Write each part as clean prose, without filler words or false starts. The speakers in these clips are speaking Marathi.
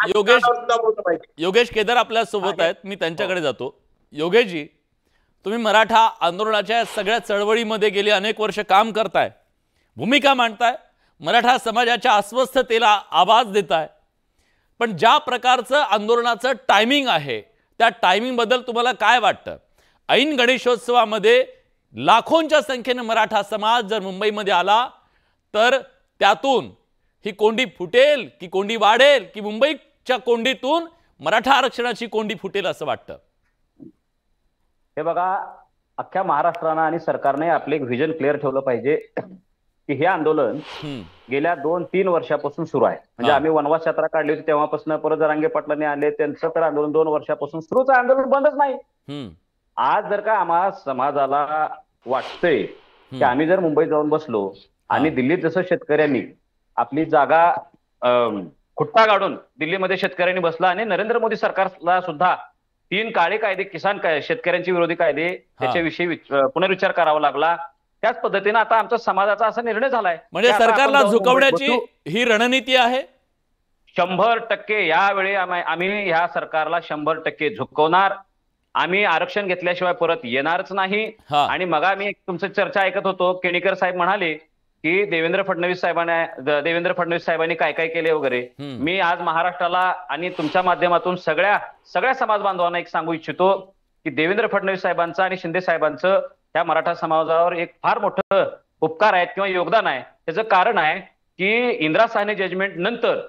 योगेश योगेश केदार आपल्या सोबत आहेत, मी त्यांच्याकडे जातो. योगेशजी, तुम्ही मराठा आंदोलनाच्या सगळ्या चळवळीमध्ये गेली अनेक वर्ष काम करताय, भूमिका मांडताय, मराठा समाजाच्या अस्वस्थतेला आवाज देताय, पण ज्या प्रकारचं आंदोलनाचं टायमिंग आहे त्या टायमिंग बद्दल तुम्हाला काय वाटतं? ऐन गणेशोत्सवामध्ये लाखोंच्या संख्येने मराठा समाज जर मुंबईमध्ये आला तर त्यातून ही कोंडी फुटेल की कोंडी वाढेल, की मुंबईच्या कोंडीतून मराठा आरक्षणाची कोंडी फुटेल असं वाटतं? हे बघा, अख्ख्या महाराष्ट्रानं आणि सरकारने आपले एक व्हिजन क्लिअर ठेवलं पाहिजे की हे आंदोलन गेल्या 2-3 वर्षापासून सुरू आहे. म्हणजे आम्ही वनवास यात्रा काढली होती तेव्हापासून, परत जरांगे पाटलांनी आले, त्यांचं तर आंदोलन 2 वर्षापासून सुरूच आहे, आंदोलन बंदच नाही. आज जर का आम्हा समाजाला वाटतंय की आम्ही जर मुंबईत जाऊन बसलो आणि दिल्लीत जसं शेतकऱ्यांनी आपली जागा खुट्टा काढून दिल्लीमध्ये शेतकऱ्यांनी बसला आणि नरेंद्र मोदी सरकारला सुद्धा 3 काळे कायदे, किसान शेतकऱ्यांचे विरोधी कायदे, त्याच्याविषयी पुनर्विचार करावा लागला, त्याच पद्धतीने आता आमचा समाजाचा असा निर्णय झालाय. म्हणजे सरकारला झुकवण्याची ही रणनीती आहे. 100% यावेळी आम्ही ह्या सरकारला 100% झुकवणार. आम्ही आरक्षण घेतल्याशिवाय परत येणारच नाही. आणि मग मी तुमची चर्चा ऐकत होतो, केणीकर साहेब म्हणाले की देवेंद्र फडणवीस साहेबांनी काय काय केले वगैरे. मी आज महाराष्ट्राला आणि तुमच्या माध्यमातून सगळ्या समाज बांधवांना एक सांगू इच्छितो की देवेंद्र फडणवीस साहेबांचं आणि शिंदे साहेबांचं त्या मराठा समाजावर एक फार मोठं उपकार आहेत किंवा योगदान आहे. त्याचं कारण आहे की इंदिरा साहनी जजमेंट नंतर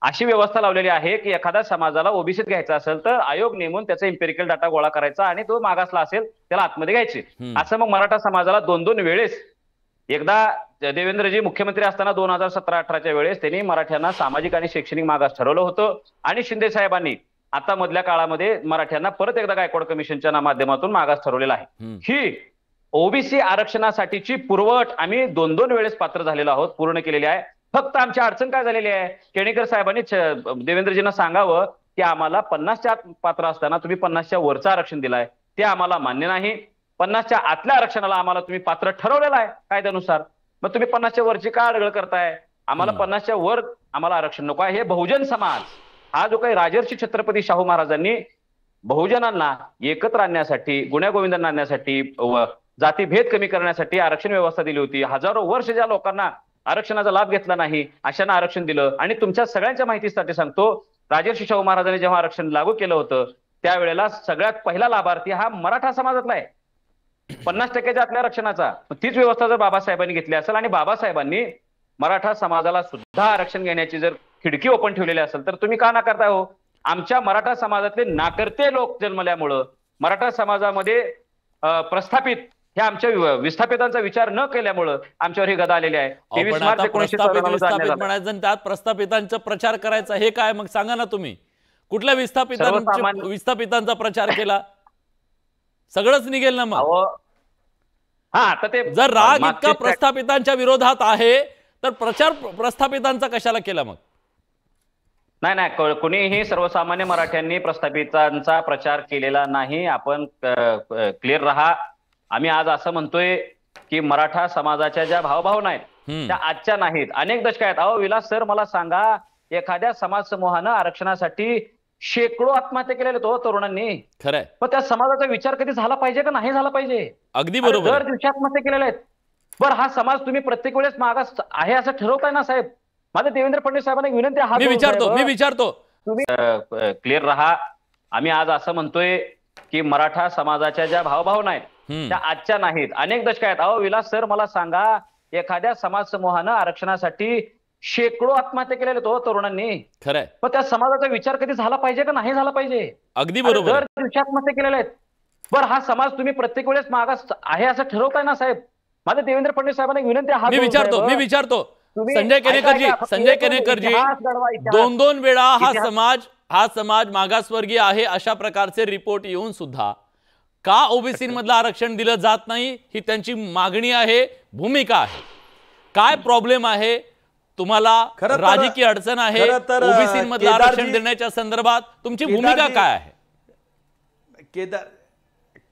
अशी व्यवस्था लावलेली आहे की एखाद्या समाजाला ओबीसीत घ्यायचा असेल तर आयोग नेमून त्याचा इम्पेरिकल डाटा गोळा करायचा आणि तो मागासला असेल त्याला आतमध्ये घ्यायचे. असं मग मराठा समाजाला 2-2 वेळेस, एकदा देवेंद्रजी मुख्यमंत्री असताना 2017-18च्या वेळेस त्यांनी मराठ्यांना सामाजिक आणि शैक्षणिक मागास ठरवलं होतं, आणि शिंदे साहेबांनी आता मधल्या काळामध्ये मराठ्यांना परत एकदा गायकवाड कमिशनच्या माध्यमातून मागास ठरवलेला आहे. ही ओबीसी आरक्षणासाठीची पुरवठ आम्ही 2-2 वेळेस पात्र झालेलो आहोत, पूर्ण केलेली आहे. फक्त आमची अडचण काय झालेली आहे, केणीकर साहेबांनी देवेंद्रजींना सांगावं की आम्हाला 50च्या पात्र असताना तुम्ही 50च्या वरचं आरक्षण दिलाय, ते आम्हाला मान्य नाही. 50च्या आतल्या आरक्षणाला आम्हाला तुम्ही पात्र ठरवलेलं आहे कायद्यानुसार, मग तुम्ही 50च्या वरची का अडगळ करताय? आम्हाला 50च्या वर आम्हाला आरक्षण नको आहे. हे बहुजन समाज हा जो काही राजर्षी छत्रपती शाहू महाराजांनी बहुजनांना एकत्र आणण्यासाठी, गुण्यागोविंदांना आणण्यासाठी, जातीभेद कमी करण्यासाठी आरक्षण व्यवस्था दिली होती. हजारो वर्ष ज्या लोकांना आरक्षणाचा लाभ घेतला नाही अशांना आरक्षण दिलं. आणि तुमच्या सगळ्यांच्या माहितीसाठी सांगतो, राजर्षी शाहू महाराजांनी जेव्हा आरक्षण लागू केलं होतं त्यावेळेला सगळ्यात पहिला लाभार्थी हा मराठा समाजातला आहे, 50%च्या आतल्या आरक्षणाचा. तीच व्यवस्था जर बाबासाहेबांनी घेतली असेल आणि बाबासाहेबांनी मराठा समाजाला सुद्धा आरक्षण घेण्याची जर खिडकी ओपन ठेवलेली असेल तर तुम्ही का नाकारताय हो? आमच्या मराठा समाजातले नाकर्ते लोक जन्मल्यामुळं, मराठा समाजामध्ये प्रस्थापित ह्या आमच्या विस्थापितांचा विचार न केल्यामुळं आमच्यावर ही गदा आलेली आहे. 23 मार्च 1994 म्हणायचं, त्यात प्रस्थापितांचा प्रचार करायचा, हे काय मग सांगा ना तुम्ही? कुठल्या विस्थापितांचा प्रचार केला? सगळंच निघेल ना मग. जर राग इतका प्रस्थापितांच्या विरोधात आहे तर प्रचार प्रस्थापितांचा कशाला केला मग? नाही, कोणीही सर्वसामान्य मराठ्यांनी प्रस्थापितांचा प्रचार केलेला नाही. आपण क्लिअर राहा. आम्ही आज असं म्हणतोय की मराठा समाजाच्या ज्या भावभावना आहेत त्या आजच्या नाहीत, अनेक दशक आहेत. अहो विलास सर, मला सांगा, एखाद्या समाज समूहानं आरक्षणासाठी शेकडो आत्महत्या केलेल्या तो तरुणांनी. खरंय. मग त्या समाजाचा विचार कधी झाला पाहिजे का नाही झाला पाहिजे? अगदी बरोबर. दर दिवशी आत्महत्या केलेल्या आहेत. बरं, हा समाज तुम्ही प्रत्येक वेळेस मागास आहे असं ठरवताय ना साहेब? माझं देवेंद्र फडणवीस साहेबांना विनंती आहे, मी विचारतो तुम्ही क्लिअर राहा. आम्ही आज असं म्हणतोय की मराठा समाजाच्या ज्या भावभावना आहेत त्या आजच्या नाहीत, अनेक दशक आहेत. अहो विलास सर, मला सांगा, एखाद्या समाज समूहानं आरक्षणासाठी शेकडो आत्महत्या केलेल्या तो तरुणांनी. खरंय. मग त्या समाजाचा विचार कधी झाला पाहिजे का नाही झाला पाहिजे? अगदी बरोबर. दर दिवशी आत्महत्या केलेल्या आहेत. बरं, हा समाज तुम्ही प्रत्येक वेळेस मागास आहे असं ठरवताय ना साहेब? माझं देवेंद्र फडणवीस साहेबांना विनंती आहे, मी विचारतो संजय केणेकरजी, 2-2 वेळा हा समाज मागासवर्गीय आहे अशा प्रकारचे रिपोर्ट येऊन सुद्धा का ओबीसी मधलं आरक्षण दिलं जात नाही ही त्यांची मागणी आहे, भूमिका आहे. काय प्रॉब्लेम आहे तुम्हाला? राजकीय अडचण आहे ओबीसी मधलं आरक्षण देण्याच्या संदर्भात तुमची भूमिका काय आहे?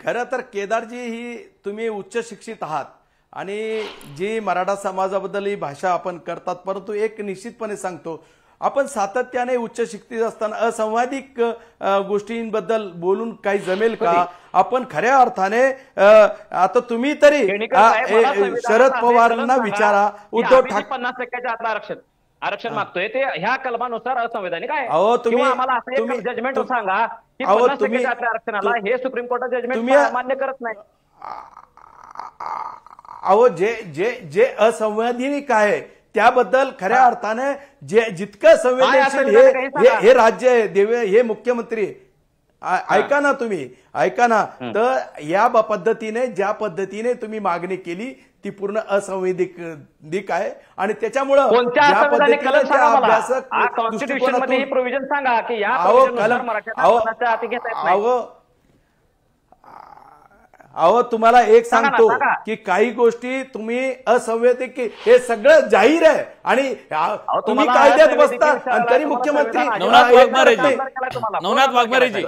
खरं तर केदारजी, ही तुम्ही उच्च शिक्षित आहात आणि जी मराठा समाजाबद्दल ही भाषा आपण करतात, परंतु एक निश्चितपणे सांगतो, आपण सातत्याने उच्च शिक्षित असताना असंवादिक गोष्टींबद्दल बोलून काही जमेल का? आपण खऱ्या अर्थाने आता तुम्ही तरी शरद पवारांना विचारा, उद्धव ठाकरे 50% आरक्षण मागतोय ते ह्या कलमानुसार असंवैधानिक आहे. तुम्ही आम्हाला असं एक जजमेंट सांगा की 50% आरक्षणाला हे सुप्रीम कोर्टात जजमेंट मान्य करत नाही. अहो जे असंवैधानिक आहे त्याबद्दल खऱ्या अर्थाने जितकं संवेदनशील हे राज्य आहे, हे मुख्यमंत्री ऐका ना, तुम्ही ऐका ना. तर या पद्धतीने ज्या पद्धतीने तुम्ही मागणी केली ती पूर्ण असंवैधानिक आहे आणि त्याच्यामुळं ज्या पद्धतीने त्या अभ्यासक कॉन्स्टिट्यूशनमध्ये प्रोव्हिजन सांगा की या अहो तुम्हाला एक सांगतो की काही गोष्टी तुम्ही असंवैधानिक, हे सगळं जाहीर आहे आणि तुम्ही कायद्यात बसता आणि तरी मुख्यमंत्री नवनाथ वाघमारेजी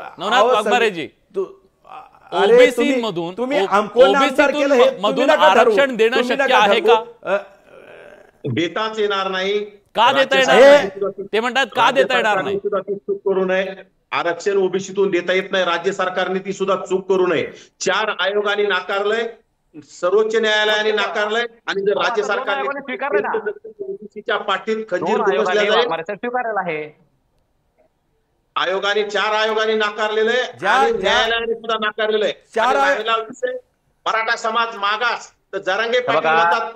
ओबीसी मधून आरक्षण देणं शक्य आहे का? देताच येणार नाही. का देता येणार नाही? ते म्हणतात का देता येणार नाही? चूक करू नये. आरक्षण ओबीसीतून देता येत नाही. राज्य सरकारने ती सुद्धा चूक करू नये. 4 आयोगाने नाकारलंय, सर्वोच्च न्यायालयाने नाकारलंय आणि जर राज्य सरकारने ओबीसीच्या पाठीत खंजीर स्वीकारलेला आहे. आयोगाने 4 आयोगाने नाकारलेलं आहे आणि न्यायालयाने सुद्धा नाकारलेलं आहे. मराठा समाज मागास तर जरांगे पाटील म्हणतात.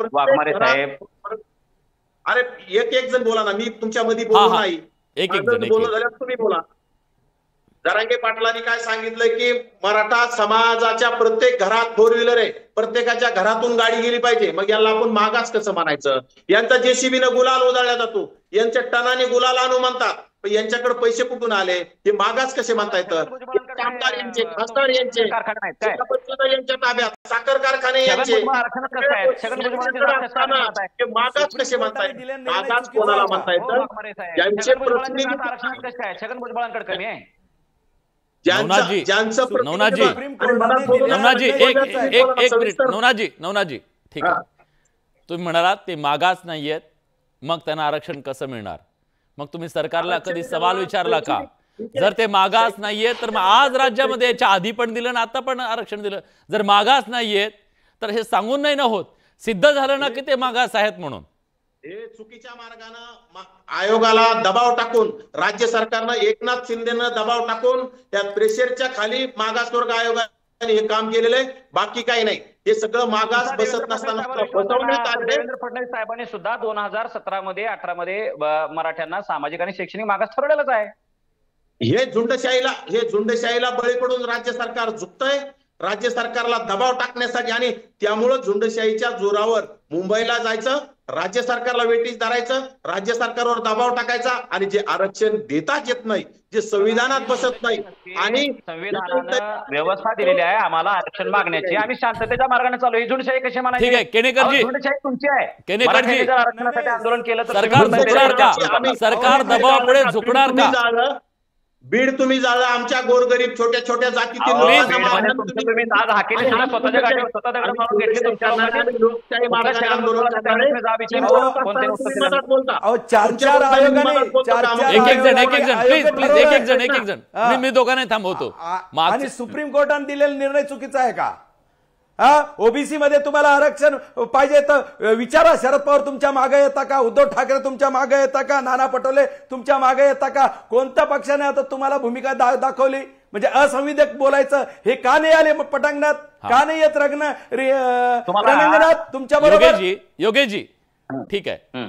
अरे एक जण बोला ना, मी तुमच्या मध्ये बोलू नाही. बोलणं झाल्यावर तुम्ही बोला. जरांगे पाटलांनी काय सांगितलंय की मराठा समाजाच्या प्रत्येक घरात 4 व्हीलर आहे, प्रत्येकाच्या घरातून गाडी गेली पाहिजे. मग याला आपण मागास कसं म्हणायचं? यांचा जेसीबीनं गुलाल उधळला जातो, यांच्या टनाने गुलाल आणू म्हणतात. यांच्याकडे पैसे कुठून आले? हे मागास कसे म्हणता येतं? आमदार यांचे, खासदार यांचे, यांच्या ताब्यात साखर कारखाने यांचे, मागास कसे म्हणता येत? मागास कोणाला म्हणता येतं? ज्यांचे प्रतिनिधी छगन भुजबळांकडे कमी आहे. नवनाजी ठीक आहे, तुम्ही म्हणालात ते मागास नाहीयेत, मग त्यांना आरक्षण कसं मिळणार? मग तुम्ही सरकारला कधी सवाल विचारला का? जर ते मागास नाहीयेत तर मग आज राज्यामध्ये याच्या आधी पण दिलं ना आता पण आरक्षण दिलं. जर मागास नाहीयेत तर हे सांगून नाही ना होत, सिद्ध झालं ना की ते मागास आहेत म्हणून. हे चुकीच्या मार्गाने आयोगाला दबाव टाकून, राज्य सरकारनं एकनाथ शिंदेनं दबाव टाकून त्या प्रेशरच्या खाली मागासवर्ग आयोगाने हे काम केलेलं आहे. बाकी काही नाही. हे सगळं मागास बसत नसताना देवेंद्र फडणवीस साहेबांनी सुद्धा 2017 मध्ये 18 मध्ये मराठ्यांना सामाजिक आणि शैक्षणिक मागास ठरवलेलंच आहे. हे झुंडशाहीला बळी पडून राज्य सरकार झुकतंय. राज्य सरकारला दबाव टाकण्यासाठी आणि त्यामुळे झुंडशाहीच्या जोरावर मुंबईला जायचं, राज्य सरकारला वेटीस धरायचं, राज्य सरकारवर दबाव टाकायचा आणि जे आरक्षण देताच येत नाही, जे संविधानात बसत नाही आणि संविधानानं व्यवस्था दिलेली आहे आम्हाला आरक्षण मागण्याची, आम्ही शांततेच्या मार्गाने चालू. ही झुंडशाही कशी म्हणायची? ठीक आहे केनेकरजी, झुंडशाही तुमची आहे. केनेकरजी आरक्षणासाठी आंदोलन केलं तर सरकार झुकणार का? सरकार दबावापुढे झुकणार का? बीड तुम्ही जाळलं, आमच्या गोरगरीब छोट्या छोट्या जातीतील मी दोघांना थांबवतो. आणि सुप्रीम कोर्टाने दिलेला निर्णय चुकीचा आहे का? ओबीसी मध्ये तुम्हाला आरक्षण पाहिजे तर विचारा. शरद पवार तुमच्या मागे येता का? उद्धव ठाकरे तुमच्या मागे येता का? नाना पटोले तुमच्या मागे येता का? कोणत्या पक्षाने आता तुम्हाला भूमिका दाखवली? म्हणजे असंविधानिक बोलायचं हे का नाही आले पटांगणात? का नाही येत रंगणात तुमच्या बरोबर? योगेशजी ठीक आहे.